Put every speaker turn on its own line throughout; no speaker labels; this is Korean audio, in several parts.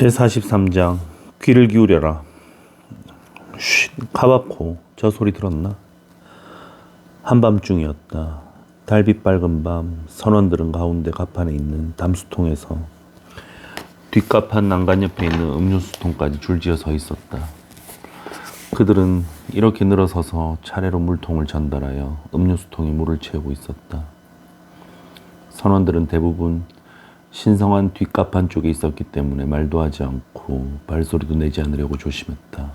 제43장 귀를 기울여라. 쉿, 카바코 저 소리 들었나? 한밤중이었다. 달빛 밝은 밤 선원들은 가운데 갑판에 있는 담수통에서 뒷갑판 난간 옆에 있는 음료수통까지 줄지어 서 있었다. 그들은 이렇게 늘어서서 차례로 물통을 전달하여 음료수통에 물을 채우고 있었다. 선원들은 대부분 신성한 뒷갑판 쪽에 있었기 때문에 말도 하지 않고 발소리도 내지 않으려고 조심했다.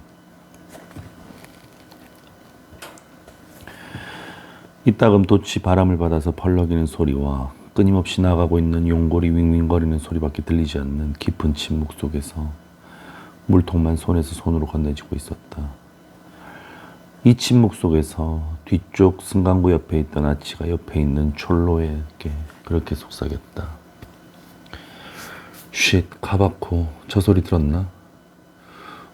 이따금 돛이 바람을 받아서 펄럭이는 소리와 끊임없이 나가고 있는 용골이 윙윙거리는 소리밖에 들리지 않는 깊은 침묵 속에서 물통만 손에서 손으로 건네지고 있었다. 이 침묵 속에서 뒤쪽 승강구 옆에 있던 아치가 옆에 있는 촐로에게 그렇게 속삭였다. 쉿, 카바코 저 소리 들었나?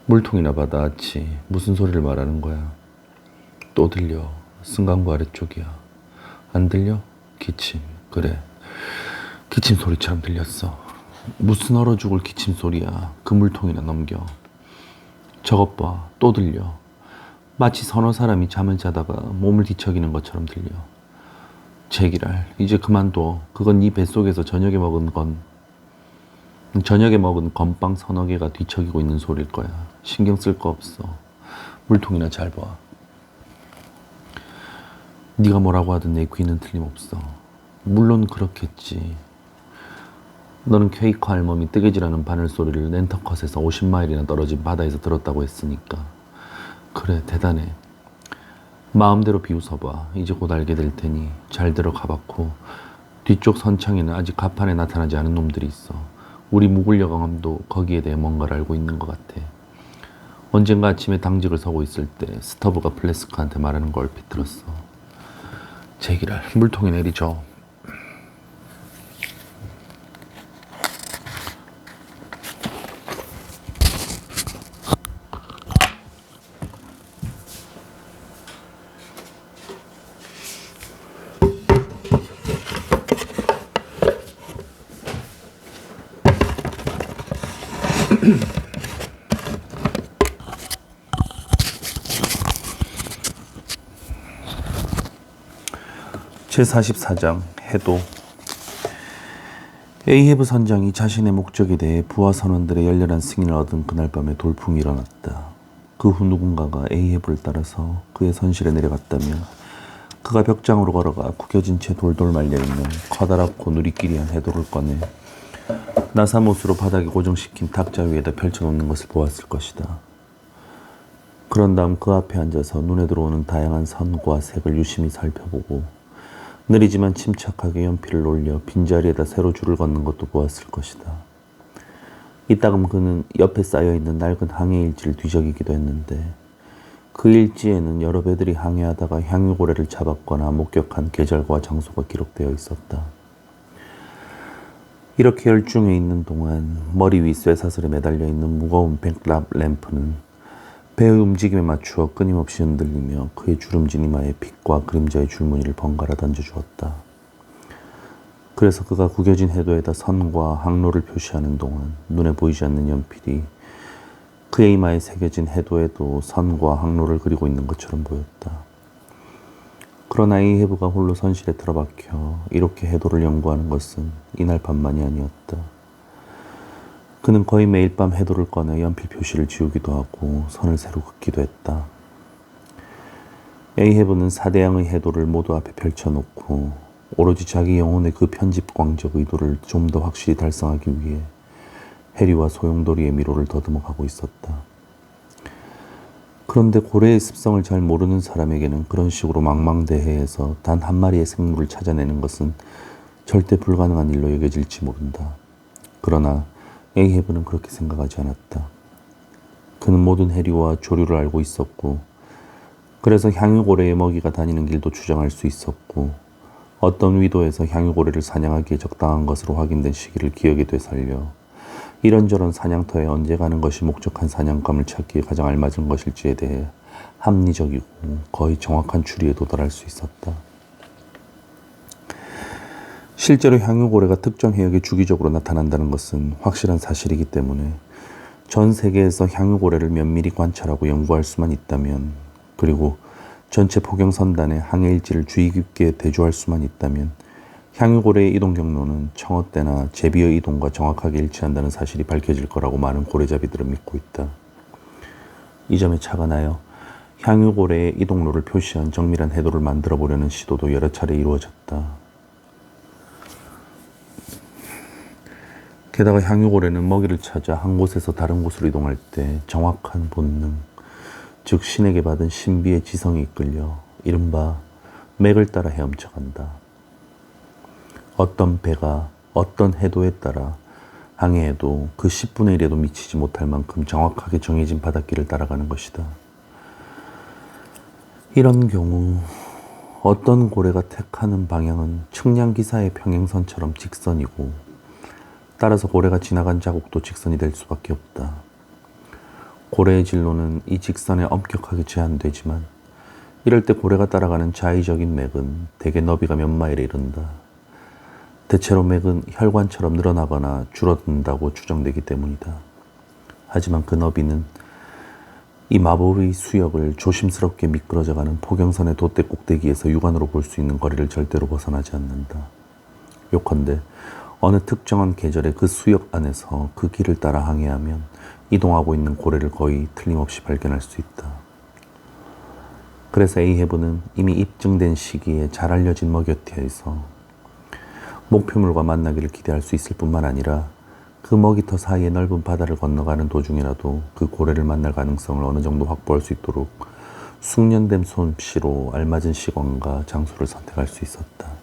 물통이나 받아 아치. 무슨 소리를 말하는 거야? 또 들려. 승강구 아래쪽이야. 안 들려? 기침. 그래. 기침 소리처럼 들렸어. 무슨 얼어 죽을 기침 소리야. 그 물통이나 넘겨. 저것 봐. 또 들려. 마치 서너 사람이 잠을 자다가 몸을 뒤척이는 것처럼 들려. 제기랄. 이제 그만둬. 그건 네 뱃속에서 저녁에 먹은 건빵 서너 개가 뒤척이고 있는 소리일 거야. 신경 쓸 거 없어. 물통이나 잘 봐. 네가 뭐라고 하든 내 귀는 틀림없어. 물론 그렇겠지. 너는 케이커 할멈이 뜨개질하는 바늘 소리를 낸터컷에서 50마일이나 떨어진 바다에서 들었다고 했으니까. 그래, 대단해. 마음대로 비웃어봐. 이제 곧 알게 될 테니 잘 들어가봤고 뒤쪽 선창에는 아직 갑판에 나타나지 않은 놈들이 있어. 우리 무굴여강함도 거기에 대해 뭔가를 알고 있는 것 같아. 언젠가 아침에 당직을 서고 있을 때 스터브가 플래스크한테 말하는 걸 얼핏 들었어. 제기랄, 물통에 내리죠. 제44장 해도. 에이헤브 선장이 자신의 목적에 대해 부하 선원들의 열렬한 승인을 얻은 그날 밤에 돌풍이 일어났다. 그 후 누군가가 에이헤브를 따라서 그의 선실에 내려갔다며 그가 벽장으로 걸어가 구겨진 채 돌돌 말려있는 커다랗고 누리끼리한 해도를 꺼내 나사못으로 바닥에 고정시킨 탁자 위에다 펼쳐놓는 것을 보았을 것이다. 그런 다음 그 앞에 앉아서 눈에 들어오는 다양한 선과 색을 유심히 살펴보고 느리지만 침착하게 연필을 올려 빈자리에다 새로 줄을 걷는 것도 보았을 것이다. 이따금 그는 옆에 쌓여있는 낡은 항해일지를 뒤적이기도 했는데 그 일지에는 여러 배들이 항해하다가 향유고래를 잡았거나 목격한 계절과 장소가 기록되어 있었다. 이렇게 열중해 있는 동안 머리 위 쇠사슬에 매달려 있는 무거운 백랍 램프는 배의 움직임에 맞추어 끊임없이 흔들리며 그의 주름진 이마에 빛과 그림자의 줄무늬를 번갈아 던져주었다. 그래서 그가 구겨진 해도에다 선과 항로를 표시하는 동안 눈에 보이지 않는 연필이 그의 이마에 새겨진 해도에도 선과 항로를 그리고 있는 것처럼 보였다. 그러나 에이헤브가 홀로 선실에 틀어박혀 이렇게 해도를 연구하는 것은 이날 밤만이 아니었다. 그는 거의 매일 밤 해도를 꺼내 연필 표시를 지우기도 하고 선을 새로 긋기도 했다. 에이헤브는 4대양의 해도를 모두 앞에 펼쳐놓고 오로지 자기 영혼의 그 편집광적 의도를 좀 더 확실히 달성하기 위해 해리와 소용돌이의 미로를 더듬어가고 있었다. 그런데 고래의 습성을 잘 모르는 사람에게는 그런 식으로 망망대해에서 단 한 마리의 생물을 찾아내는 것은 절대 불가능한 일로 여겨질지 모른다. 그러나 에이헤브는 그렇게 생각하지 않았다. 그는 모든 해류와 조류를 알고 있었고 그래서 향유고래의 먹이가 다니는 길도 추정할 수 있었고 어떤 위도에서 향유고래를 사냥하기에 적당한 것으로 확인된 시기를 기억에 되살려 이런저런 사냥터에 언제 가는 것이 목적한 사냥감을 찾기에 가장 알맞은 것일지에 대해 합리적이고 거의 정확한 추리에 도달할 수 있었다. 실제로 향유고래가 특정 해역에 주기적으로 나타난다는 것은 확실한 사실이기 때문에 전 세계에서 향유고래를 면밀히 관찰하고 연구할 수만 있다면, 그리고 전체 포경선단의 항해일지를 주의 깊게 대조할 수만 있다면 향유고래의 이동 경로는 청어 때나 제비의 이동과 정확하게 일치한다는 사실이 밝혀질 거라고 많은 고래잡이들은 믿고 있다. 이 점에 착안하여 향유고래의 이동로를 표시한 정밀한 해도를 만들어 보려는 시도도 여러 차례 이루어졌다. 게다가 향유고래는 먹이를 찾아 한 곳에서 다른 곳으로 이동할 때 정확한 본능, 즉 신에게 받은 신비의 지성이 이끌려 이른바 맥을 따라 헤엄쳐간다. 어떤 배가 어떤 해도에 따라 항해해도 그 10분의 1에도 미치지 못할 만큼 정확하게 정해진 바닷길을 따라가는 것이다. 이런 경우 어떤 고래가 택하는 방향은 측량기사의 평행선처럼 직선이고, 따라서 고래가 지나간 자국도 직선이 될 수밖에 없다. 고래의 진로는 이 직선에 엄격하게 제한되지만 이럴 때 고래가 따라가는 자의적인 맥은 대개 너비가 몇 마일에 이른다. 대체로 맥은 혈관처럼 늘어나거나 줄어든다고 추정되기 때문이다. 하지만 그 너비는 이 마법의 수역을 조심스럽게 미끄러져가는 포경선의 돛대 꼭대기에서 육안으로 볼 수 있는 거리를 절대로 벗어나지 않는다. 요컨대 어느 특정한 계절에 그 수역 안에서 그 길을 따라 항해하면 이동하고 있는 고래를 거의 틀림없이 발견할 수 있다. 그래서 에이헤브는 이미 입증된 시기에 잘 알려진 먹이터에서 목표물과 만나기를 기대할 수 있을 뿐만 아니라 그 먹이터 사이의 넓은 바다를 건너가는 도중이라도 그 고래를 만날 가능성을 어느 정도 확보할 수 있도록 숙련된 솜씨로 알맞은 시간과 장소를 선택할 수 있었다.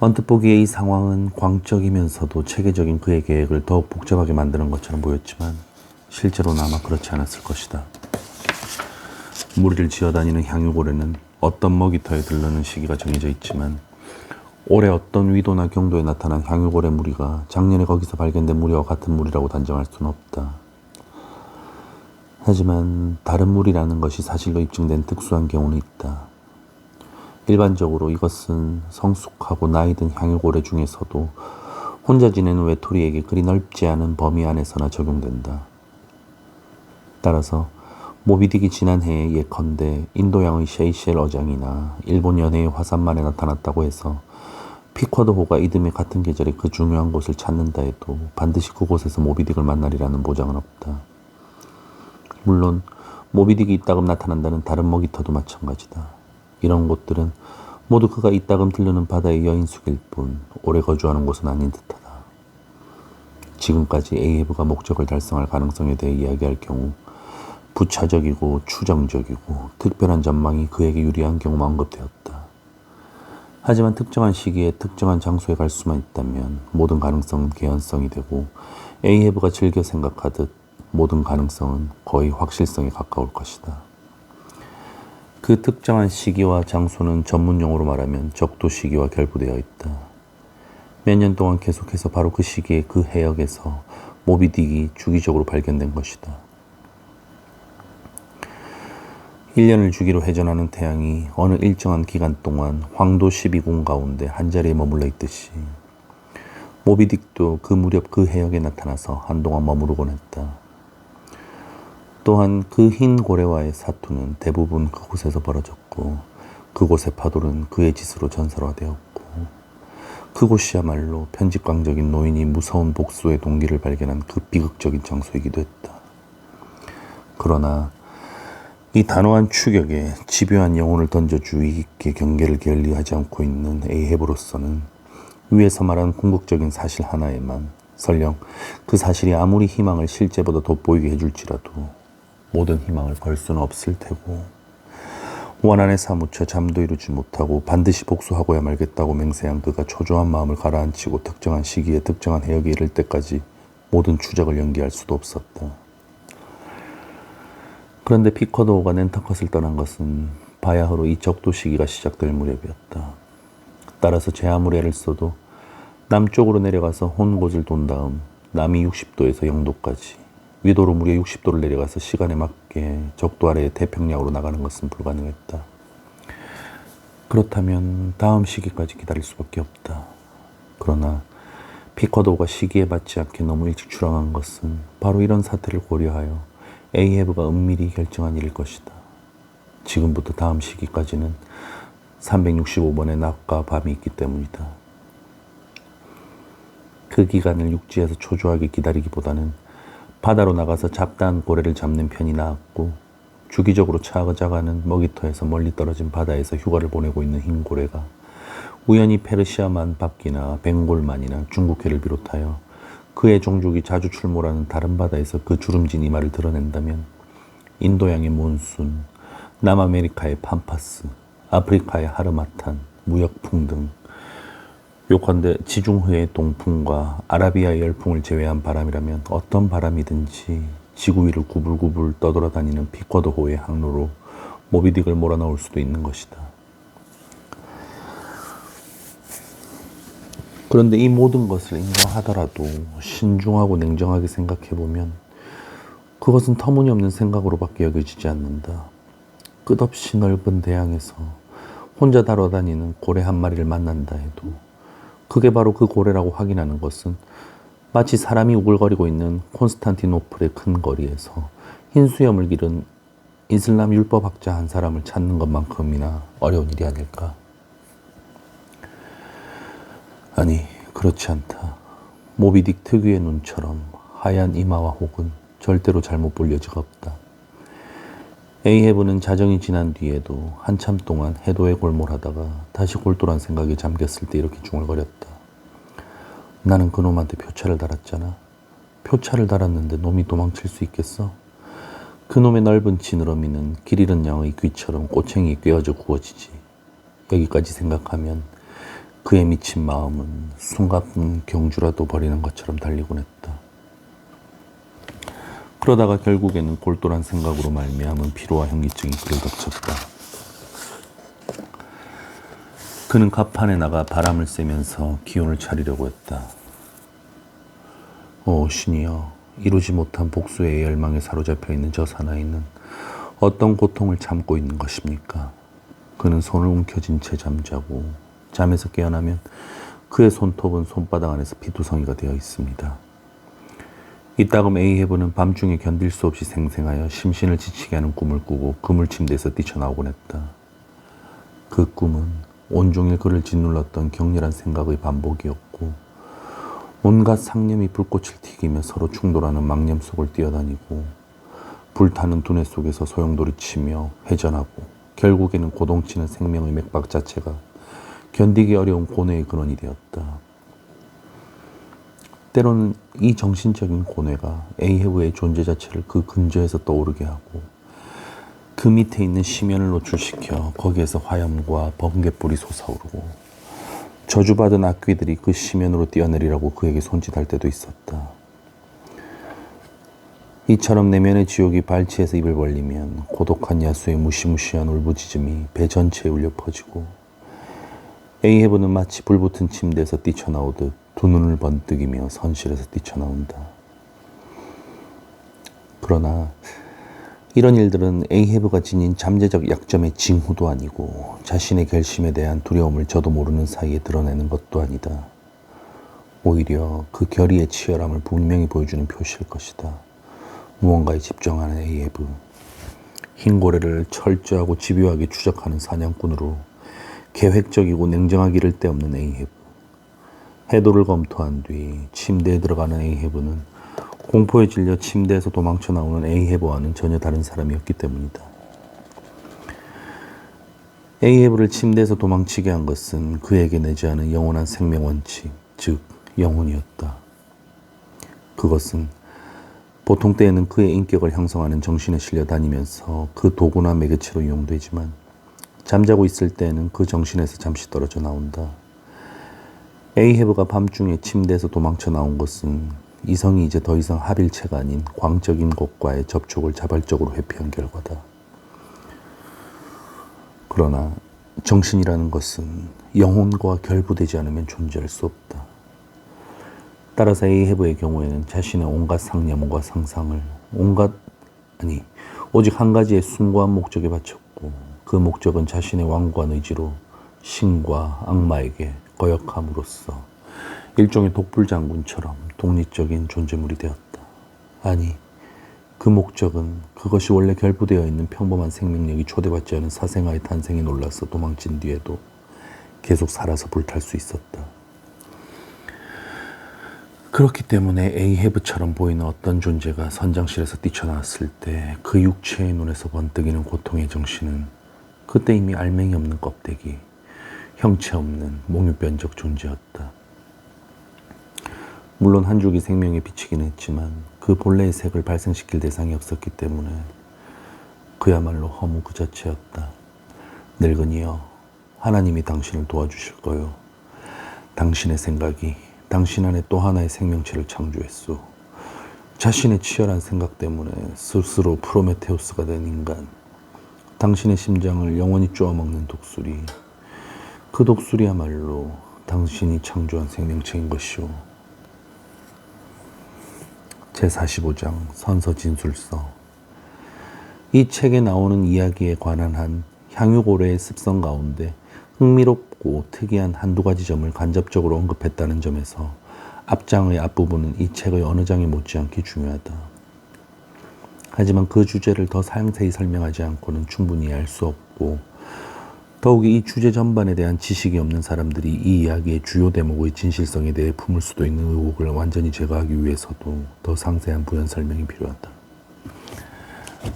언뜻 보기에 이 상황은 광적이면서도 체계적인 그의 계획을 더욱 복잡하게 만드는 것처럼 보였지만 실제로는 아마 그렇지 않았을 것이다. 무리를 지어다니는 향유고래는 어떤 먹이터에 들르는 시기가 정해져 있지만 올해 어떤 위도나 경도에 나타난 향유고래 무리가 작년에 거기서 발견된 무리와 같은 무리라고 단정할 수는 없다. 하지만 다른 무리라는 것이 사실로 입증된 특수한 경우는 있다. 일반적으로 이것은 성숙하고 나이 든 향유고래 중에서도 혼자 지내는 외톨이에게 그리 넓지 않은 범위 안에서나 적용된다. 따라서 모비딕이 지난해에 예컨대 인도양의 셰이셸 어장이나 일본 연해의 화산만에 나타났다고 해서 피쿼드호가 이듬해 같은 계절에 그 중요한 곳을 찾는다 해도 반드시 그곳에서 모비딕을 만나리라는 보장은 없다. 물론 모비딕이 이따금 나타난다는 다른 먹이터도 마찬가지다. 이런 곳들은 모두 그가 이따금 들르는 바다의 여인숙일 뿐 오래 거주하는 곳은 아닌 듯하다. 지금까지 에이헤브가 목적을 달성할 가능성에 대해 이야기할 경우 부차적이고 추정적이고 특별한 전망이 그에게 유리한 경우만 언급되었다. 하지만 특정한 시기에 특정한 장소에 갈 수만 있다면 모든 가능성은 개연성이 되고 에이헤브가 즐겨 생각하듯 모든 가능성은 거의 확실성에 가까울 것이다. 그 특정한 시기와 장소는 전문용어로 말하면 적도 시기와 결부되어 있다. 몇 년 동안 계속해서 바로 그 시기에 그 해역에서 모비딕이 주기적으로 발견된 것이다. 1년을 주기로 회전하는 태양이 어느 일정한 기간 동안 황도 12궁 가운데 한자리에 머물러 있듯이 모비딕도 그 무렵 그 해역에 나타나서 한동안 머무르곤 했다. 또한 그 흰 고래와의 사투는 대부분 그곳에서 벌어졌고 그곳의 파도는 그의 짓으로 전설화되었고 그곳이야말로 편집광적인 노인이 무서운 복수의 동기를 발견한 그 비극적인 장소이기도 했다. 그러나 이 단호한 추격에 집요한 영혼을 던져 주의 깊게 경계를 게을리하지 않고 있는 에이헤브로서는 위에서 말한 궁극적인 사실 하나에만, 설령 그 사실이 아무리 희망을 실제보다 돋보이게 해줄지라도 모든 희망을 걸 수는 없을 테고, 원한에 사무쳐 잠도 이루지 못하고 반드시 복수하고야 말겠다고 맹세한 그가 초조한 마음을 가라앉히고 특정한 시기에 특정한 해역에 이를 때까지 모든 추적을 연기할 수도 없었다. 그런데 피쿼드호가 낸터컷을 떠난 것은 바야흐로 이 적도 시기가 시작될 무렵이었다. 따라서 제 아무리 애를 써도 남쪽으로 내려가서 혼곳을 돈 다음 남이 60도에서 0도까지 위도로 무려 60도를 내려가서 시간에 맞게 적도 아래의 태평양으로 나가는 것은 불가능했다. 그렇다면 다음 시기까지 기다릴 수밖에 없다. 그러나 피커도가 시기에 맞지 않게 너무 일찍 출항한 것은 바로 이런 사태를 고려하여 에이헤브가 은밀히 결정한 일일 것이다. 지금부터 다음 시기까지는 365번의 낮과 밤이 있기 때문이다. 그 기간을 육지에서 초조하게 기다리기보다는 바다로 나가서 잡다한 고래를 잡는 편이 나았고, 주기적으로 찾아가는 먹이터에서 멀리 떨어진 바다에서 휴가를 보내고 있는 흰 고래가 우연히 페르시아만 바퀴나 벵골만이나 중국해를 비롯하여 그의 종족이 자주 출몰하는 다른 바다에서 그 주름진 이마를 드러낸다면 인도양의 몬순, 남아메리카의 팜파스, 아프리카의 하르마탄, 무역풍 등 요컨대 지중해의 동풍과 아라비아의 열풍을 제외한 바람이라면 어떤 바람이든지 지구 위를 구불구불 떠돌아다니는 피커도호의 항로로 모비딕을 몰아넣을 수도 있는 것이다. 그런데 이 모든 것을 인정하더라도 신중하고 냉정하게 생각해보면 그것은 터무니없는 생각으로밖에 여겨지지 않는다. 끝없이 넓은 대양에서 혼자 다뤄다니는 고래 한 마리를 만난다 해도 그게 바로 그 고래라고 확인하는 것은 마치 사람이 우글거리고 있는 콘스탄티노플의 큰 거리에서 흰 수염을 기른 이슬람 율법학자 한 사람을 찾는 것만큼이나 어려운 일이 아닐까. 아니, 그렇지 않다. 모비딕 특유의 눈처럼 하얀 이마와 혹은 절대로 잘못 볼 여지가 없다. 에이헤브는 자정이 지난 뒤에도 한참 동안 해도에 골몰하다가 다시 골똘한 생각에 잠겼을 때 이렇게 중얼거렸다. 나는 그놈한테 표차를 달았잖아. 표차를 달았는데 놈이 도망칠 수 있겠어? 그놈의 넓은 지느러미는 길 잃은 양의 귀처럼 꼬챙이에 꿰어져 구워지지. 여기까지 생각하면 그의 미친 마음은 숨가쁜 경주라도 버리는 것처럼 달리곤 했다. 그러다가 결국에는 골똘한 생각으로 말미암은 피로와 현기증이 그를 덮쳤다. 그는 갑판에 나가 바람을 쐬면서 기운을 차리려고 했다. 오 신이여, 이루지 못한 복수의 열망에 사로잡혀 있는 저 사나이는 어떤 고통을 참고 있는 것입니까? 그는 손을 움켜쥔 채 잠자고 잠에서 깨어나면 그의 손톱은 손바닥 안에서 피투성이가 되어 있습니다. 이따금 에이헤브는 밤중에 견딜 수 없이 생생하여 심신을 지치게 하는 꿈을 꾸고 그물 침대에서 뛰쳐나오곤 했다. 그 꿈은 온종일 그를 짓눌렀던 격렬한 생각의 반복이었고, 온갖 상념이 불꽃을 튀기며 서로 충돌하는 망념 속을 뛰어다니고 불타는 두뇌 속에서 소용돌이치며 회전하고 결국에는 고동치는 생명의 맥박 자체가 견디기 어려운 고뇌의 근원이 되었다. 때로는 이 정신적인 고뇌가 에이헤브의 존재 자체를 그 근저에서 떠오르게 하고 그 밑에 있는 심연을 노출시켜 거기에서 화염과 번갯불이 솟아오르고 저주받은 악귀들이 그 심연으로 뛰어내리라고 그에게 손짓할 때도 있었다. 이처럼 내면의 지옥이 발치해서 입을 벌리면 고독한 야수의 무시무시한 울부짖음이 배 전체에 울려 퍼지고 에이헤브는 마치 불붙은 침대에서 뛰쳐나오듯 두 눈을 번뜩이며 선실에서 뛰쳐나온다. 그러나 이런 일들은 에이헤브가 지닌 잠재적 약점의 징후도 아니고 자신의 결심에 대한 두려움을 저도 모르는 사이에 드러내는 것도 아니다. 오히려 그 결의의 치열함을 분명히 보여주는 표시일 것이다. 무언가에 집중하는 에이헤브, 흰 고래를 철저하고 집요하게 추적하는 사냥꾼으로 계획적이고 냉정하기를 데 없는 에이헤브. 해도를 검토한 뒤 침대에 들어가는 에이헤브는 공포에 질려 침대에서 도망쳐 나오는 에이헤브와는 전혀 다른 사람이었기 때문이다. 에이헤브를 침대에서 도망치게 한 것은 그에게 내재하는 영원한 생명 원칙, 즉 영혼이었다. 그것은 보통 때에는 그의 인격을 형성하는 정신에 실려 다니면서 그 도구나 매개체로 이용되지만 잠자고 있을 때에는 그 정신에서 잠시 떨어져 나온다. 에이헤브가 밤중에 침대에서 도망쳐 나온 것은 이성이 이제 더 이상 합일체가 아닌 광적인 것과의 접촉을 자발적으로 회피한 결과다. 그러나 정신이라는 것은 영혼과 결부되지 않으면 존재할 수 없다. 따라서 에이헤브의 경우에는 자신의 온갖 상념과 상상을 오직 한 가지의 숭고한 목적에 바쳤고 그 목적은 자신의 완고한 의지로 신과 악마에게 거역함으로써 일종의 독불장군처럼 독립적인 존재물이 되었다. 아니, 그 목적은 그것이 원래 결부되어 있는 평범한 생명력이 초대받지 않은 사생아의 탄생에 놀라서 도망친 뒤에도 계속 살아서 불탈 수 있었다. 그렇기 때문에 에이헤브처럼 보이는 어떤 존재가 선장실에서 뛰쳐나왔을 때 그 육체의 눈에서 번뜩이는 고통의 정신은 그때 이미 알맹이 없는 껍데기, 형체 없는 몽유변적 존재였다. 물론 한 줄기 생명에 비치긴 했지만 그 본래의 색을 발생시킬 대상이 없었기 때문에 그야말로 허무 그 자체였다. 늙은이여, 하나님이 당신을 도와주실 거요. 당신의 생각이 당신 안에 또 하나의 생명체를 창조했소. 자신의 치열한 생각 때문에 스스로 프로메테우스가 된 인간. 당신의 심장을 영원히 쪼아먹는 독수리. 그 독수리야말로 당신이 창조한 생명체인 것이오. 제45장 선서진술서. 이 책에 나오는 이야기에 관한 한 향유고래의 습성 가운데 흥미롭고 특이한 한두 가지 점을 간접적으로 언급했다는 점에서 앞장의 앞부분은 이 책의 어느 장에 못지않게 중요하다. 하지만 그 주제를 더 상세히 설명하지 않고는 충분히 알 수 없고, 더욱이 이 주제 전반에 대한 지식이 없는 사람들이 이 이야기의 주요 대목의 진실성에 대해 품을 수도 있는 의혹을 완전히 제거하기 위해서도 더 상세한 부연 설명이 필요하다.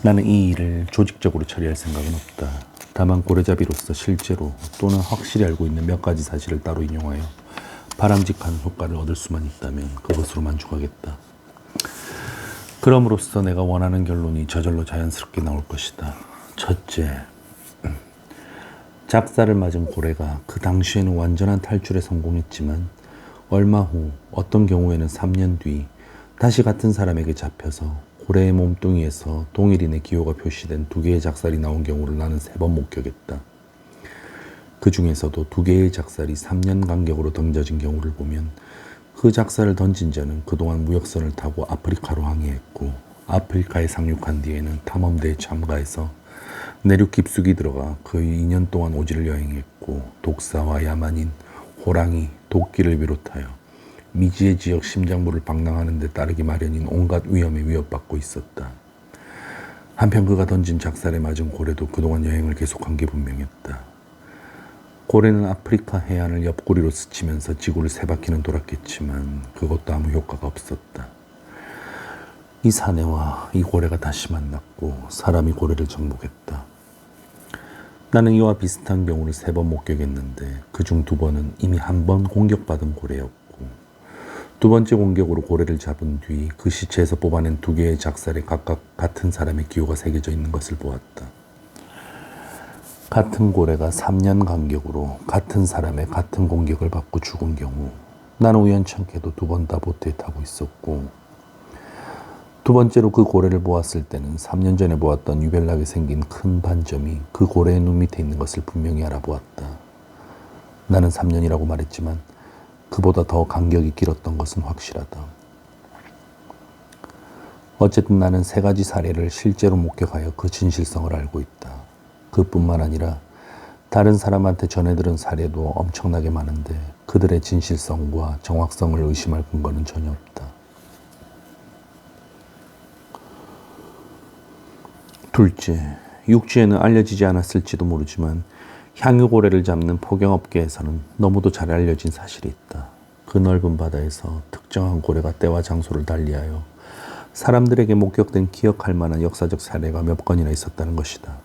나는 이 일을 조직적으로 처리할 생각은 없다. 다만 고래잡이로서 실제로 또는 확실히 알고 있는 몇 가지 사실을 따로 인용하여 바람직한 효과를 얻을 수만 있다면 그것으로 만족하겠다. 그럼으로써 내가 원하는 결론이 저절로 자연스럽게 나올 것이다. 첫째, 작사를 맞은 고래가 그 당시에는 완전한 탈출에 성공했지만 얼마 후 어떤 경우에는 3년 뒤 다시 같은 사람에게 잡혀서 고래의 몸뚱이에서 동일인의 기호가 표시된 2개의 작살이 나온 경우를 나는 3번 목격했다. 그 중에서도 2개의 작살이 3년 간격으로 던져진 경우를 보면 그 작살을 던진 자는 그동안 무역선을 타고 아프리카로 항해했고, 아프리카에 상륙한 뒤에는 탐험대에 참가해서 내륙 깊숙이 들어가 거의 2년 동안 오지를 여행했고, 독사와 야만인, 호랑이, 도끼를 비롯하여 미지의 지역 심장부를 방랑하는 데 따르기 마련인 온갖 위험에 위협받고 있었다. 한편 그가 던진 작살에 맞은 고래도 그동안 여행을 계속한 게 분명했다. 고래는 아프리카 해안을 옆구리로 스치면서 지구를 3바퀴는 돌았겠지만 그것도 아무 효과가 없었다. 이 사내와 이 고래가 다시 만났고 사람이 고래를 정복했다. 나는 이와 비슷한 경우를 3번 목격했는데 그중 2번은 이미 한 번 공격받은 고래였고, 2번째 공격으로 고래를 잡은 뒤 그 시체에서 뽑아낸 2개의 작살에 각각 같은 사람의 기호가 새겨져 있는 것을 보았다. 같은 고래가 3년 간격으로 같은 사람의 같은 공격을 받고 죽은 경우, 나는 우연찮게도 2번 다 보트에 타고 있었고, 2번째로 그 고래를 보았을 때는 3년 전에 보았던 유별나게 생긴 큰 반점이 그 고래의 눈 밑에 있는 것을 분명히 알아보았다. 나는 3년이라고 말했지만 그보다 더 간격이 길었던 것은 확실하다. 어쨌든 나는 3가지 사례를 실제로 목격하여 그 진실성을 알고 있다. 그뿐만 아니라 다른 사람한테 전해들은 사례도 엄청나게 많은데 그들의 진실성과 정확성을 의심할 근거는 전혀 없다. 둘째, 육지에는 알려지지 않았을지도 모르지만 향유고래를 잡는 포경업계에서는 너무도 잘 알려진 사실이 있다. 그 넓은 바다에서 특정한 고래가 때와 장소를 달리하여 사람들에게 목격된 기억할 만한 역사적 사례가 몇 건이나 있었다는 것이다.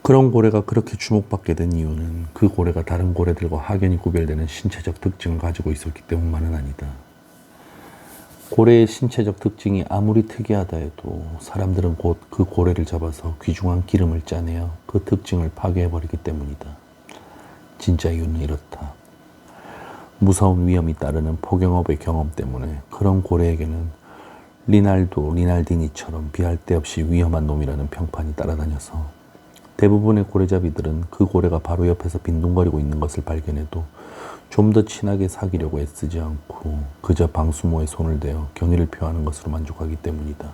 그런 고래가 그렇게 주목받게 된 이유는 그 고래가 다른 고래들과 확연히 구별되는 신체적 특징을 가지고 있었기 때문만은 아니다. 고래의 신체적 특징이 아무리 특이하다 해도 사람들은 곧 그 고래를 잡아서 귀중한 기름을 짜내어 그 특징을 파괴해버리기 때문이다. 진짜 이유는 이렇다. 무서운 위험이 따르는 포경업의 경험 때문에 그런 고래에게는 리날디니처럼 비할 데 없이 위험한 놈이라는 평판이 따라다녀서 대부분의 고래잡이들은 그 고래가 바로 옆에서 빈둥거리고 있는 것을 발견해도 좀 더 친하게 사귀려고 애쓰지 않고 그저 방수모에 손을 대어 경의를 표하는 것으로 만족하기 때문이다.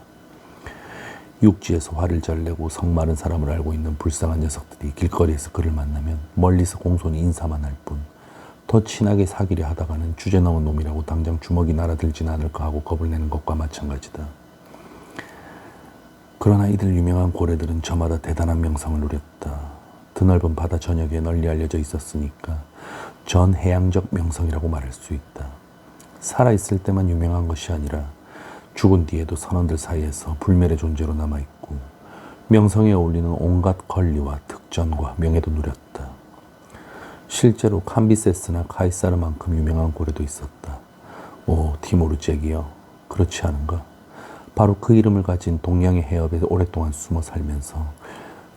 육지에서 화를 잘 내고 성 마른 사람을 알고 있는 불쌍한 녀석들이 길거리에서 그를 만나면 멀리서 공손히 인사만 할 뿐 더 친하게 사귀려 하다가는 주제넘은 놈이라고 당장 주먹이 날아들진 않을까 하고 겁을 내는 것과 마찬가지다. 그러나 이들 유명한 고래들은 저마다 대단한 명성을 누렸다. 드넓은 바다 전역에 널리 알려져 있었으니까 전 해양적 명성이라고 말할 수 있다. 살아있을 때만 유명한 것이 아니라 죽은 뒤에도 선원들 사이에서 불멸의 존재로 남아있고 명성에 어울리는 온갖 권리와 특전과 명예도 누렸다. 실제로 캄비세스나 카이사르만큼 유명한 고래도 있었다. 오, 티모르 잭이여, 그렇지 않은가? 바로 그 이름을 가진 동양의 해협에 오랫동안 숨어 살면서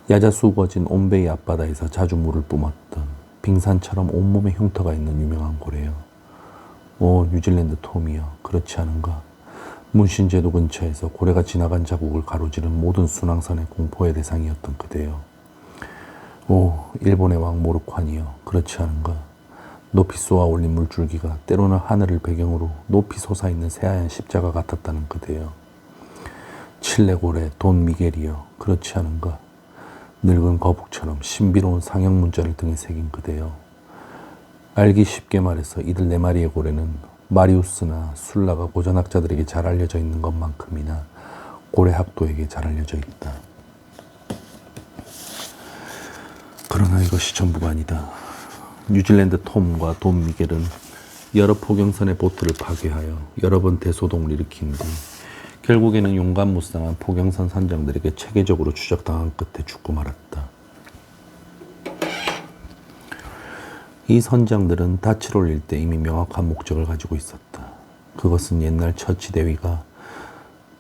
야자수 우거진 온베이 앞바다에서 자주 물을 뿜었던 빙산처럼 온몸에 흉터가 있는 유명한 고래여. 오, 뉴질랜드 톰이여, 그렇지 않은가? 문신제도 근처에서 고래가 지나간 자국을 가로지른 모든 순항선의 공포의 대상이었던 그대여. 오, 일본의 왕 모르칸이여, 그렇지 않은가? 높이 쏘아 올린 물줄기가 때로는 하늘을 배경으로 높이 솟아있는 새하얀 십자가 같았다는 그대여. 칠레 고래 돈 미겔이여, 그렇지 않은가? 늙은 거북처럼 신비로운 상형 문자를 등에 새긴 그대여. 알기 쉽게 말해서 이들 네 마리의 고래는 마리우스나 술라가 고전학자들에게 잘 알려져 있는 것만큼이나 고래학도에게 잘 알려져 있다. 그러나 이것이 전부가 아니다. 뉴질랜드 톰과 돈 미겔은 여러 포경선의 보트를 파괴하여 여러 번 대소동을 일으킨 뒤 결국에는 용감무쌍한 포경선 선장들에게 체계적으로 추적당한 끝에 죽고 말았다. 이 선장들은 닻을 올릴 때 이미 명확한 목적을 가지고 있었다. 그것은 옛날 처치 대위가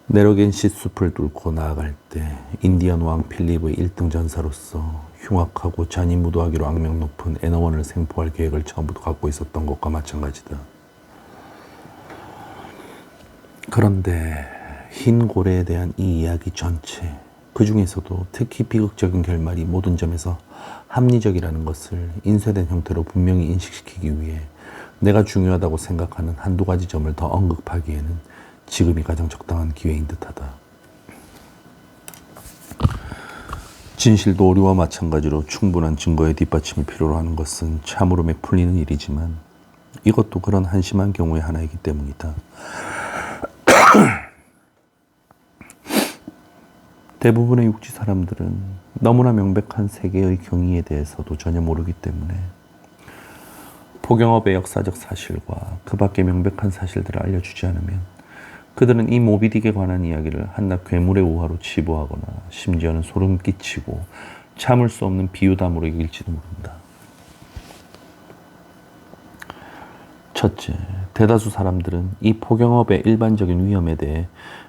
네로겐시 숲을 뚫고 나아갈 때 인디언 왕 필립의 1등 전사로서 흉악하고 잔인무도하기로 악명 높은 애너원을 생포할 계획을 처음부터 갖고 있었던 것과 마찬가지다. 그런데 흰 고래에 대한 이 이야기 전체, 그 중에서도 특히 비극적인 결말이 모든 점에서 합리적이라는 것을 인쇄된 형태로 분명히 인식시키기 위해 내가 중요하다고 생각하는 한두 가지 점을 더 언급하기에는 지금이 가장 적당한 기회인 듯하다. 진실도 오류와 마찬가지로 충분한 증거의 뒷받침을 필요로 하는 것은 참으로 맥풀리는 일이지만 이것도 그런 한심한 경우의 하나이기 때문이다. 대부분의 육지 사람들은 너무나 명백한 세계의 경위에 대해서도 전혀 모르기 때문에 포경업의 역사적 사실과 그 밖의 명백한 사실들을 알려주지 않으면 그들은 이 모비딕에 관한 이야기를 한낱 괴물의 우화로 치부하거나 심지어는 소름 끼치고 참을 수 없는 비유담으로 이길지도 모른다. 첫째, 대다수 사람들은 이 포경업의 일반적인 위험에 대해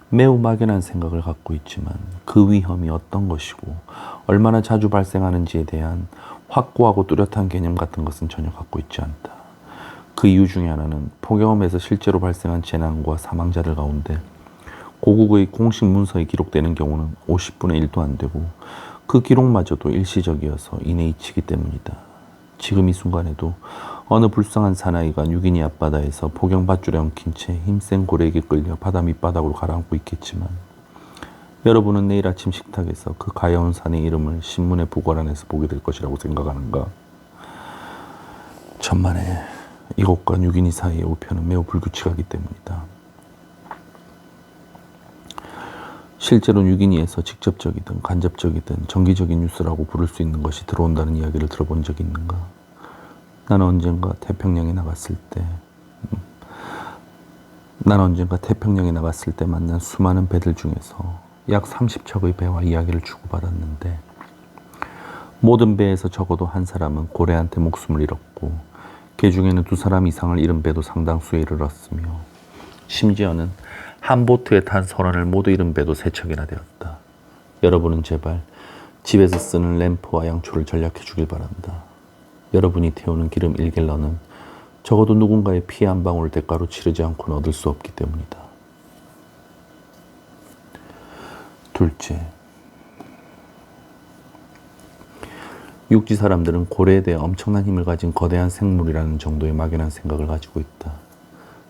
매우 막연한 생각을 갖고 있지만 그 위험이 어떤 것이고 얼마나 자주 발생하는지에 대한 확고하고 뚜렷한 개념 같은 것은 전혀 갖고 있지 않다. 그 이유 중에 하나는 포경험에서 실제로 발생한 재난과 사망자들 가운데 고국의 공식 문서에 기록되는 경우는 50분의 1도 안 되고 그 기록마저도 일시적이어서 이내 잊히기 때문이다. 지금 이 순간에도 어느 불쌍한 사나이가 뉴기니 앞바다에서 포경밧줄에 엉킨 채 힘센 고래에게 끌려 바다 밑바닥으로 가라앉고 있겠지만 여러분은 내일 아침 식탁에서 그 가여운 산의 이름을 신문의 부관안에서 보게 될 것이라고 생각하는가? 천만에 이곳과 뉴기니 사이의 우편은 매우 불규칙하기 때문이다. 실제로 뉴기니에서 직접적이든 간접적이든 정기적인 뉴스라고 부를 수 있는 것이 들어온다는 이야기를 들어본 적이 있는가? 나는 언젠가 태평양에 나갔을 때 만난 수많은 배들 중에서 약 30척의 배와 이야기를 주고받았는데 모든 배에서 적어도 한 사람은 고래한테 목숨을 잃었고 그 중에는 2사람 이상을 잃은 배도 상당수에 이르렀으며 심지어는 한 보트에 탄 선원을 모두 잃은 배도 3척이나 되었다. 여러분은 제발 집에서 쓰는 램프와 양초를 전략해 주길 바란다. 여러분이 태우는 기름 1갤런은 적어도 누군가의 피 한 방울 대가로 치르지 않고는 얻을 수 없기 때문이다. 둘째, 육지 사람들은 고래에 대해 엄청난 힘을 가진 거대한 생물이라는 정도의 막연한 생각을 가지고 있다.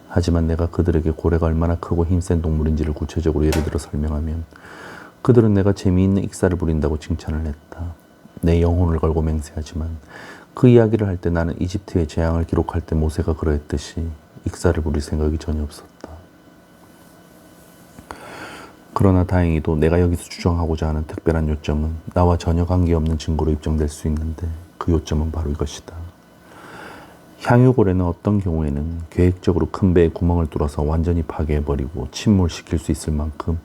하지만 내가 그들에게 고래가 얼마나 크고 힘센 동물인지를 구체적으로 예를 들어 설명하면 그들은 내가 재미있는 익사를 부린다고 칭찬을 했다. 내 영혼을 걸고 맹세하지만 그 이야기를 할 때 나는 이집트의 재앙을 기록할 때 모세가 그러했듯이 익사를 부릴 생각이 전혀 없었다. 그러나 다행히도 내가 여기서 주장하고자 하는 특별한 요점은 나와 전혀 관계없는 증거로 입증될 수 있는데 그 요점은 바로 이것이다. 향유고래는 어떤 경우에는 계획적으로 큰 배에 구멍을 뚫어서 완전히 파괴해버리고 침몰시킬 수 있을 만큼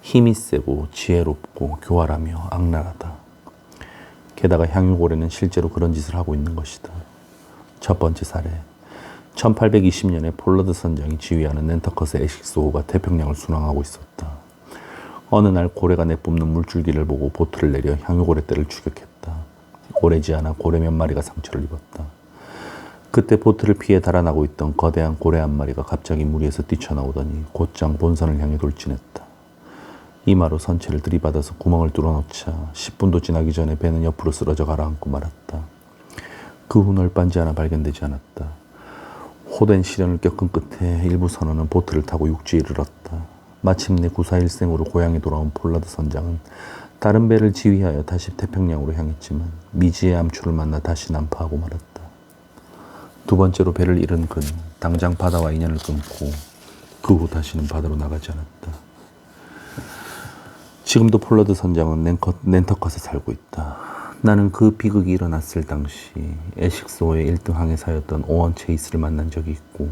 힘이 세고 지혜롭고 교활하며 악랄하다. 게다가 향유고래는 실제로 그런 짓을 하고 있는 것이다. 첫 번째 사례. 1820년에 폴라드 선장이 지휘하는 낸터컷의 에식스호가 태평양을 순항하고 있었다. 어느 날 고래가 내뿜는 물줄기를 보고 보트를 내려 향유고래 떼를 추격했다. 오래지 않아 고래 몇 마리가 상처를 입었다. 그때 보트를 피해 달아나고 있던 거대한 고래 한 마리가 갑자기 물 위에서 뛰쳐나오더니 곧장 본선을 향해 돌진했다. 이마로 선체를 들이받아서 구멍을 뚫어놓자 10분도 지나기 전에 배는 옆으로 쓰러져 가라앉고 말았다. 그 후 널빤지 하나 발견되지 않았다. 호된 시련을 겪은 끝에 일부 선원은 보트를 타고 육지에 이르렀다. 마침내 구사일생으로 고향에 돌아온 폴라드 선장은 다른 배를 지휘하여 다시 태평양으로 향했지만 미지의 암초를 만나 다시 난파하고 말았다. 두 번째로 배를 잃은 그는 당장 바다와 인연을 끊고 그 후 다시는 바다로 나가지 않았다. 지금도 폴라드 선장은 낸터컷에 살고 있다. 나는 그 비극이 일어났을 당시 에식스호의 1등 항해사였던 오원 체이스를 만난 적이 있고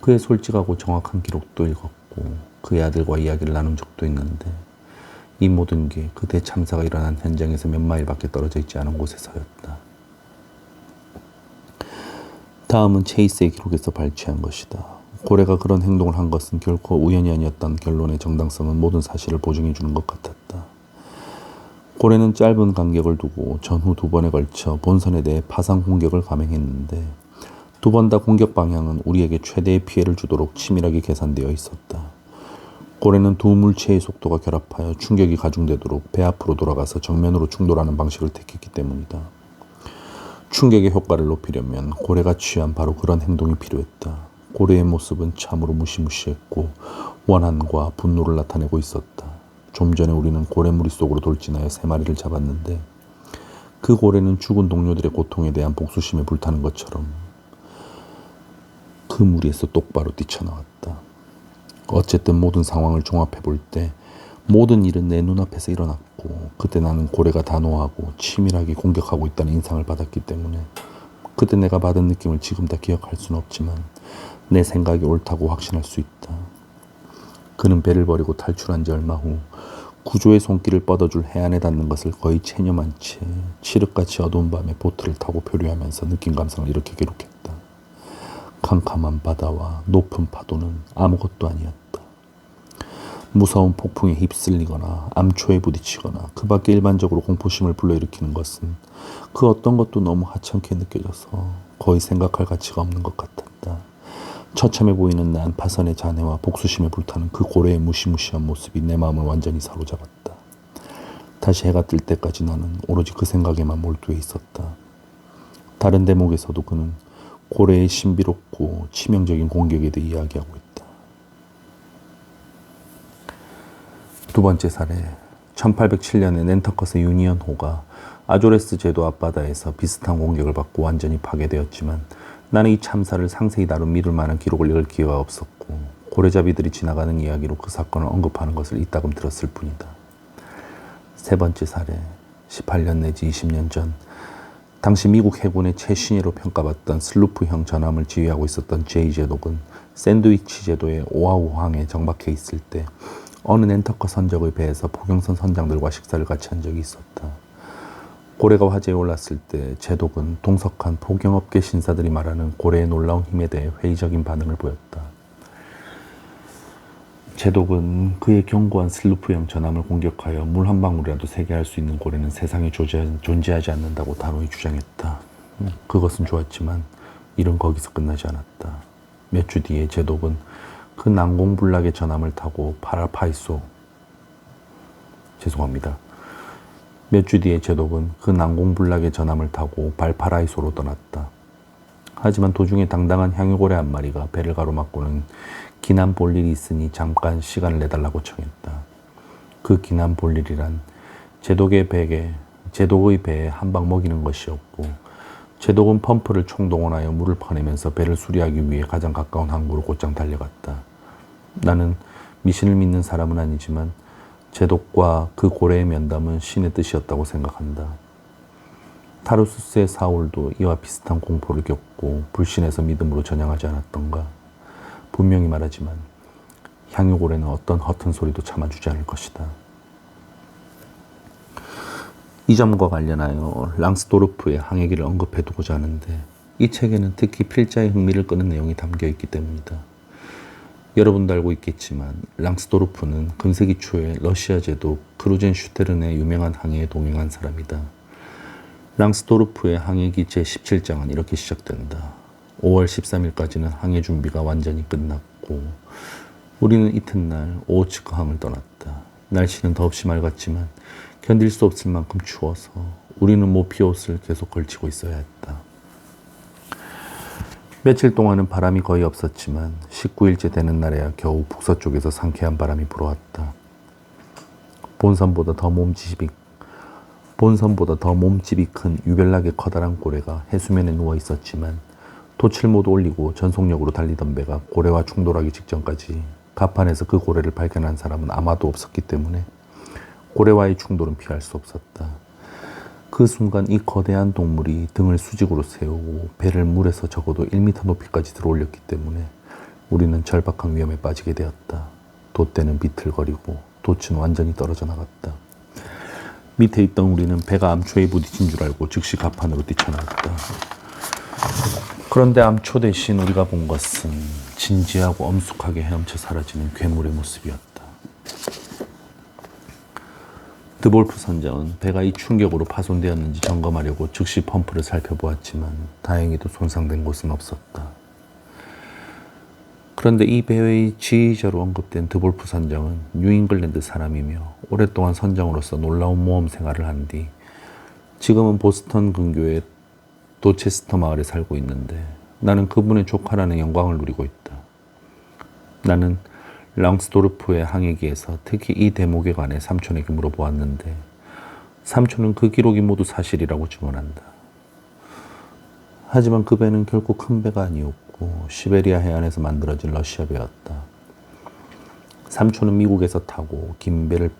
그의 솔직하고 정확한 기록도 읽었고 그의 아들과 이야기를 나눈 적도 있는데 이 모든 게 그 대참사가 일어난 현장에서 몇 마일밖에 떨어져 있지 않은 곳에서였다. 다음은 체이스의 기록에서 발췌한 것이다. 고래가 그런 행동을 한 것은 결코 우연이 아니었다는 결론의 정당성은 모든 사실을 보증해 주는 것 같았다. 고래는 짧은 간격을 두고 전후 2번에 걸쳐 본선에 대해 파상 공격을 감행했는데 2번 다 공격 방향은 우리에게 최대의 피해를 주도록 치밀하게 계산되어 있었다. 고래는 두 물체의 속도가 결합하여 충격이 가중되도록 배 앞으로 돌아가서 정면으로 충돌하는 방식을 택했기 때문이다. 충격의 효과를 높이려면 고래가 취한 바로 그런 행동이 필요했다. 고래의 모습은 참으로 무시무시했고 원한과 분노를 나타내고 있었다. 좀 전에 우리는 고래무리 속으로 돌진하여 3마리를 잡았는데 그 고래는 죽은 동료들의 고통에 대한 복수심에 불타는 것처럼 그 무리에서 똑바로 뛰쳐나왔다. 어쨌든 모든 상황을 종합해 볼 때 모든 일은 내 눈앞에서 일어났고 그때 나는 고래가 단호하고 치밀하게 공격하고 있다는 인상을 받았기 때문에 그때 내가 받은 느낌을 지금 다 기억할 수는 없지만 내 생각이 옳다고 확신할 수 있다. 그는 배를 버리고 탈출한 지 얼마 후 구조의 손길을 뻗어줄 해안에 닿는 것을 거의 체념한 채 칠흑같이 어두운 밤에 보트를 타고 표류하면서 느낀 감상을 이렇게 기록했다. 캄캄한 바다와 높은 파도는 아무것도 아니었다. 무서운 폭풍에 휩쓸리거나 암초에 부딪히거나 그 밖에 일반적으로 공포심을 불러일으키는 것은 그 어떤 것도 너무 하찮게 느껴져서 거의 생각할 가치가 없는 것 같았다. 처참해 보이는 난파선의 잔해와 복수심에 불타는 그 고래의 무시무시한 모습이 내 마음을 완전히 사로잡았다. 다시 해가 뜰 때까지 나는 오로지 그 생각에만 몰두해 있었다. 다른 대목에서도 그는 고래의 신비롭고 치명적인 공격에 대해 이야기하고 있다. 두 번째 사례. 1807년에 낸터컷의 유니언호가 아조레스 제도 앞바다에서 비슷한 공격을 받고 완전히 파괴되었지만 나는 이 참사를 상세히 다룬 믿을 만한 기록을 읽을 기회가 없었고 고래잡이들이 지나가는 이야기로 그 사건을 언급하는 것을 이따금 들었을 뿐이다. 세 번째 사례. 18년 내지 20년 전 당시 미국 해군의 최신의로 평가받던 슬루프형 전함을 지휘하고 있었던 제이 제독은 샌드위치 제도의 오아우항에 정박해 있을 때 어느 낸터컷 선적의 배에서 포경선 선장들과 식사를 같이 한 적이 있었다. 고래가 화제에 올랐을 때 제독은 동석한 포경업계 신사들이 말하는 고래의 놀라운 힘에 대해 회의적인 반응을 보였다. 제독은 그의 견고한 슬루프형 전함을 공격하여 물 한 방울이라도 새게 할 수 있는 고래는 세상에 존재하지 않는다고 단호히 주장했다. 그것은 좋았지만 일은 거기서 끝나지 않았다. 몇 주 뒤에 제독은 그 난공불락의 전함을 타고 몇 주 뒤에 제독은 그 난공불락의 전함을 타고 발파라이소로 떠났다. 하지만 도중에 당당한 향유고래 한 마리가 배를 가로막고는 기난 볼 일이 있으니 잠깐 시간을 내달라고 청했다. 그 기난 볼일이란 제독의 배에 한 방 먹이는 것이었고, 제독은 펌프를 총동원하여 물을 퍼내면서 배를 수리하기 위해 가장 가까운 항구로 곧장 달려갔다. 나는 미신을 믿는 사람은 아니지만 제독과 그 고래의 면담은 신의 뜻이었다고 생각한다. 타르수스의 사울도 이와 비슷한 공포를 겪고 불신에서 믿음으로 전향하지 않았던가. 분명히 말하지만 향유고래는 어떤 허튼 소리도 참아주지 않을 것이다. 이 점과 관련하여 랑스도르프의 항해기를 언급해두고자 하는데, 이 책에는 특히 필자의 흥미를 끄는 내용이 담겨있기 때문이다. 여러분도 알고 있겠지만 랑스도르프는 근세기 초에 러시아 제독 크루젠슈테른의 유명한 항해에 동행한 사람이다. 랑스도르프의 항해기 제17장은 이렇게 시작된다. 5월 13일까지는 항해 준비가 완전히 끝났고 우리는 이튿날 오호츠크항을 떠났다. 날씨는 더없이 맑았지만 견딜 수 없을 만큼 추워서 우리는 모피옷을 계속 걸치고 있어야 했다. 며칠 동안은 바람이 거의 없었지만 19일째 되는 날에야 겨우 북서쪽에서 상쾌한 바람이 불어왔다. 본선보다 더 몸집이 큰 유별나게 커다란 고래가 해수면에 누워 있었지만 돛을 모두 올리고 전속력으로 달리던 배가 고래와 충돌하기 직전까지 갑판에서 그 고래를 발견한 사람은 아마도 없었기 때문에 고래와의 충돌은 피할 수 없었다. 그 순간 이 거대한 동물이 등을 수직으로 세우고 배를 물에서 적어도 1m 높이까지 들어올렸기 때문에 우리는 절박한 위험에 빠지게 되었다. 돛대는 비틀거리고 돛은 완전히 떨어져 나갔다. 밑에 있던 우리는 배가 암초에 부딪힌 줄 알고 즉시 갑판으로 뛰쳐나왔다. 그런데 암초 대신 우리가 본 것은 진지하고 엄숙하게 헤엄쳐 사라지는 괴물의 모습이었다. 드볼프 선장은 배가 이 충격으로 파손되었는지 점검하려고 즉시 펌프를 살펴보았지만 다행히도 손상된 곳은 없었다. 그런데 이 배의 지휘자로 언급된 드볼프 선장은 뉴잉글랜드 사람이며 오랫동안 선장으로서 놀라운 모험 생활을 한 뒤 지금은 보스턴 근교의 도체스터 마을에 살고 있는데 나는 그분의 조카라는 영광을 누리고 있다. 나는 랑스도르프의 항해기에서 특히 이 대목에 관해 삼촌에게 물어보았는데 삼촌은 그 기록이 모두 사실이라고 증언한다. 하지만 그 배는 결코 큰 배가 아니었고 시베리아 해안에서 만들어진 러시아 배였다. 삼촌은 미국에서 타고 긴 배를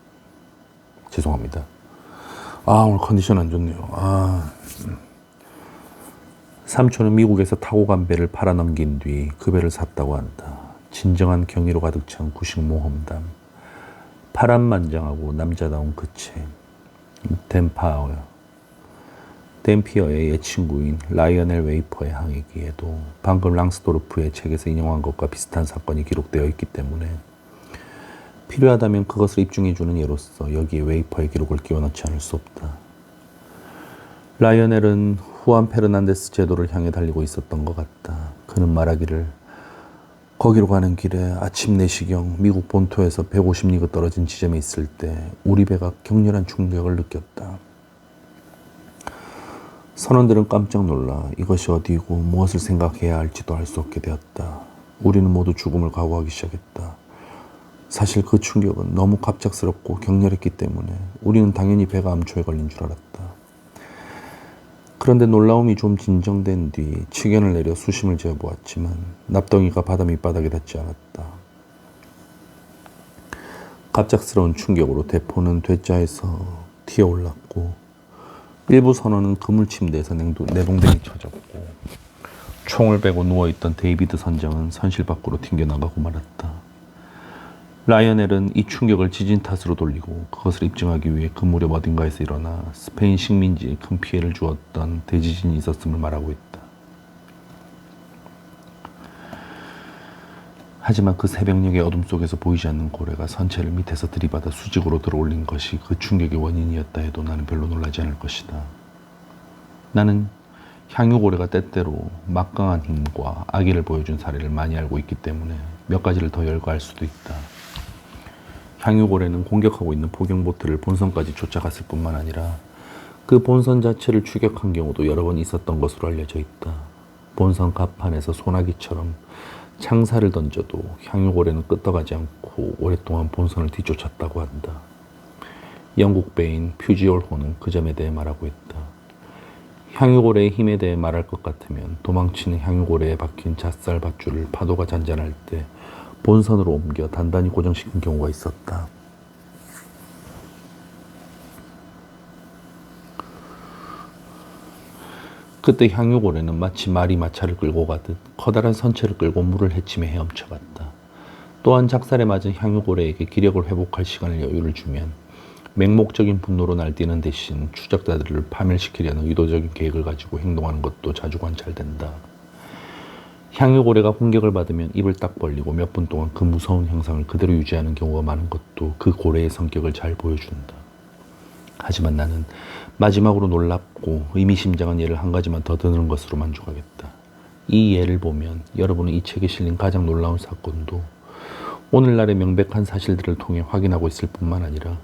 오늘 컨디션 안 좋네요. 삼촌은 미국에서 타고 간 배를 팔아넘긴 뒤 그 배를 샀다고 한다. 진정한 경이로 가득 찬 구식 모험담. 파란만장하고 남자다운 그 책. 댐피어의 옛 친구인 라이어넬 웨이퍼의 항해기에도 방금 랑스도르프의 책에서 인용한 것과 비슷한 사건이 기록되어 있기 때문에 필요하다면 그것을 입증해주는 예로서 여기에 웨이퍼의 기록을 끼워넣지 않을 수 없다. 라이어넬은 후안 페르난데스 제도를 향해 달리고 있었던 것 같다. 그는 말하기를 거기로 가는 길에 아침 4시경 미국 본토에서 150리그 떨어진 지점에 있을 때 우리 배가 격렬한 충격을 느꼈다. 선원들은 깜짝 놀라 이것이 어디이고 무엇을 생각해야 할지도 알 수 없게 되었다. 우리는 모두 죽음을 각오하기 시작했다. 사실 그 충격은 너무 갑작스럽고 격렬했기 때문에 우리는 당연히 배가 암초에 걸린 줄 알았다. 그런데 놀라움이 좀 진정된 뒤 치견을 내려 수심을 재보았지만 납덩이가 바다 밑바닥에 닿지 않았다. 갑작스러운 충격으로 대포는 되짜에서 튀어올랐고 일부 선원은 그물 침대에서 내동댕이 쳐졌고 총을 베고 누워있던 데이비드 선장은 선실 밖으로 튕겨나가고 말았다. 라이어넬은 이 충격을 지진 탓으로 돌리고 그것을 입증하기 위해 그 무렵 어딘가에서 일어나 스페인 식민지에 큰 피해를 주었던 대지진이 있었음을 말하고 있다. 하지만 그 새벽녘의 어둠 속에서 보이지 않는 고래가 선체를 밑에서 들이받아 수직으로 들어올린 것이 그 충격의 원인이었다 해도 나는 별로 놀라지 않을 것이다. 나는 향유고래가 때때로 막강한 힘과 악의를 보여준 사례를 많이 알고 있기 때문에 몇 가지를 더 열거할 수도 있다. 향유고래는 공격하고 있는 포경보트를 본선까지 쫓아갔을 뿐만 아니라 그 본선 자체를 추격한 경우도 여러 번 있었던 것으로 알려져 있다. 본선 갑판에서 소나기처럼 창사를 던져도 향유고래는 끄떡하지 않고 오랫동안 본선을 뒤쫓았다고 한다. 영국 배인 퓨지올호는 그 점에 대해 말하고 있다. 향유고래의 힘에 대해 말할 것 같으면 도망치는 향유고래에 박힌 잣살 밧줄을 파도가 잔잔할 때 본선으로 옮겨 단단히 고정시킨 경우가 있었다. 그때 향유고래는 마치 말이 마차를 끌고 가듯 커다란 선체를 끌고 물을 헤치며 헤엄쳐갔다. 또한 작살에 맞은 향유고래에게 기력을 회복할 시간을 여유를 주면 맹목적인 분노로 날뛰는 대신 추적자들을 파멸시키려는 의도적인 계획을 가지고 행동하는 것도 자주 관찰된다. 향유고래가 공격을 받으면 입을 딱 벌리고 몇 분 동안 그 무서운 형상을 그대로 유지하는 경우가 많은 것도 그 고래의 성격을 잘 보여준다. 하지만 나는 마지막으로 놀랍고 의미심장한 예를 한 가지만 더 드는 것으로 만족하겠다. 이 예를 보면 여러분은 이 책에 실린 가장 놀라운 사건도 오늘날의 명백한 사실들을 통해 확인하고 있을 뿐만 아니라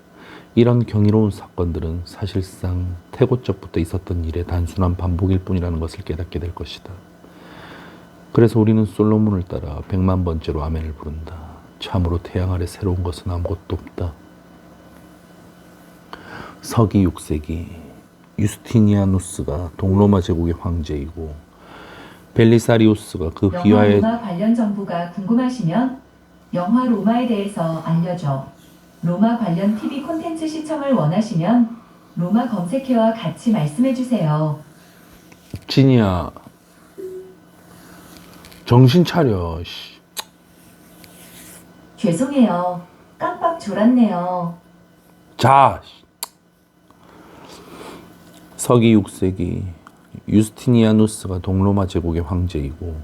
이런 경이로운 사건들은 사실상 태고적부터 있었던 일의 단순한 반복일 뿐이라는 것을 깨닫게 될 것이다. 그래서 우리는 솔로몬을 따라 100만 번째로 아멘을 부른다. 참으로 태양 아래 새로운 것은 아무것도 없다. 서기 6세기 유스티니아누스가 동로마 제국의 황제이고 벨리사리우스가 그 휘하의
로마 관련 정보가 궁금하시면 영화 로마에 대해서 알려줘. 로마 관련 TV 콘텐츠 시청을 원하시면 로마 검색해와 같이 말씀해주세요.
진이야 정신 차려.
죄송해요. 깜빡 졸았네요.
자. 서기 6세기 유스티니아누스가 동로마 제국의 황제이고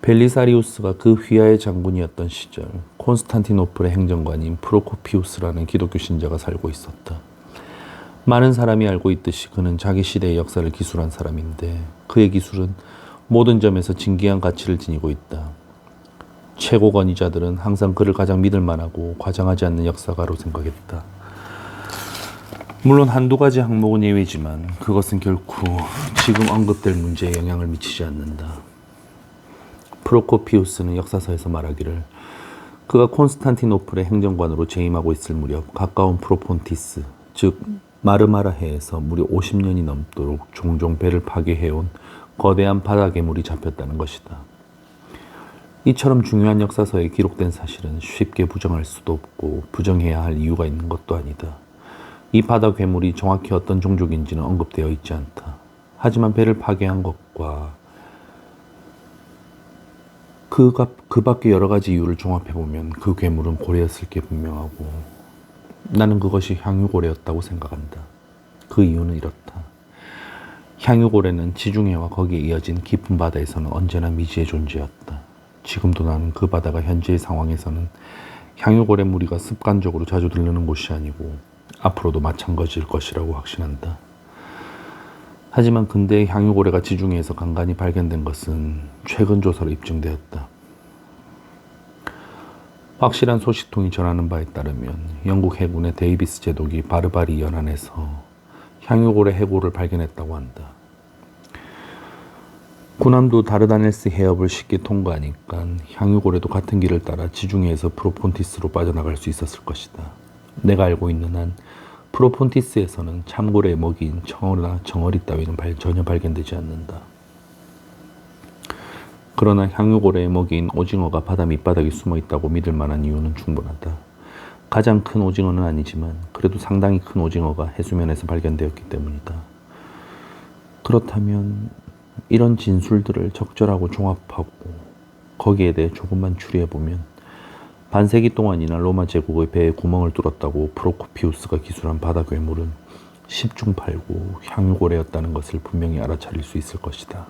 벨리사리우스가 그 휘하의 장군이었던 시절 콘스탄티노플의 행정관인 프로코피우스라는 기독교 신자가 살고 있었다. 많은 사람이 알고 있듯이 그는 자기 시대의 역사를 기술한 사람인데 그의 기술은 모든 점에서 진귀한 가치를 지니고 있다. 최고 권위자들은 항상 그를 가장 믿을 만하고 과장하지 않는 역사가로 생각했다. 물론 한두 가지 항목은 예외지만 그것은 결코 지금 언급될 문제에 영향을 미치지 않는다. 프로코피우스는 역사서에서 말하기를 그가 콘스탄티노플의 행정관으로 재임하고 있을 무렵 가까운 프로폰티스, 즉 마르마라해에서 무려 50년이 넘도록 종종 배를 파괴해온 거대한 바다 괴물이 잡혔다는 것이다. 이처럼 중요한 역사서에 기록된 사실은 쉽게 부정할 수도 없고 부정해야 할 이유가 있는 것도 아니다. 이 바다 괴물이 정확히 어떤 종족인지는 언급되어 있지 않다. 하지만 배를 파괴한 것과 그 밖의 여러 가지 이유를 종합해보면 그 괴물은 고래였을 게 분명하고 나는 그것이 향유고래였다고 생각한다. 그 이유는 이렇다. 향유고래는 지중해와 거기에 이어진 깊은 바다에서는 언제나 미지의 존재였다. 지금도 나는 그 바다가 현재의 상황에서는 향유고래 무리가 습관적으로 자주 들르는 곳이 아니고 앞으로도 마찬가지일 것이라고 확신한다. 하지만 근대의 향유고래가 지중해에서 간간히 발견된 것은 최근 조사로 입증되었다. 확실한 소식통이 전하는 바에 따르면 영국 해군의 데이비스 제독이 바르바리 연안에서 향유고래 해골을 발견했다고 한다. 군함도 다르다넬스 해협을 쉽게 통과하니까 향유고래도 같은 길을 따라 지중해에서 프로폰티스로 빠져나갈 수 있었을 것이다. 내가 알고 있는 한 프로폰티스에서는 참고래의 먹이인 청어나 정어리 따위는 전혀 발견되지 않는다. 그러나 향유고래의 먹이인 오징어가 바다 밑바닥에 숨어 있다고 믿을 만한 이유는 충분하다. 가장 큰 오징어는 아니지만 그래도 상당히 큰 오징어가 해수면에서 발견되었기 때문이다. 그렇다면 이런 진술들을 적절하고 종합하고 거기에 대해 조금만 추리해보면 반세기 동안이나 로마 제국의 배에 구멍을 뚫었다고 프로코피우스가 기술한 바다 괴물은 10중 8구 향유고래였다는 것을 분명히 알아차릴 수 있을 것이다.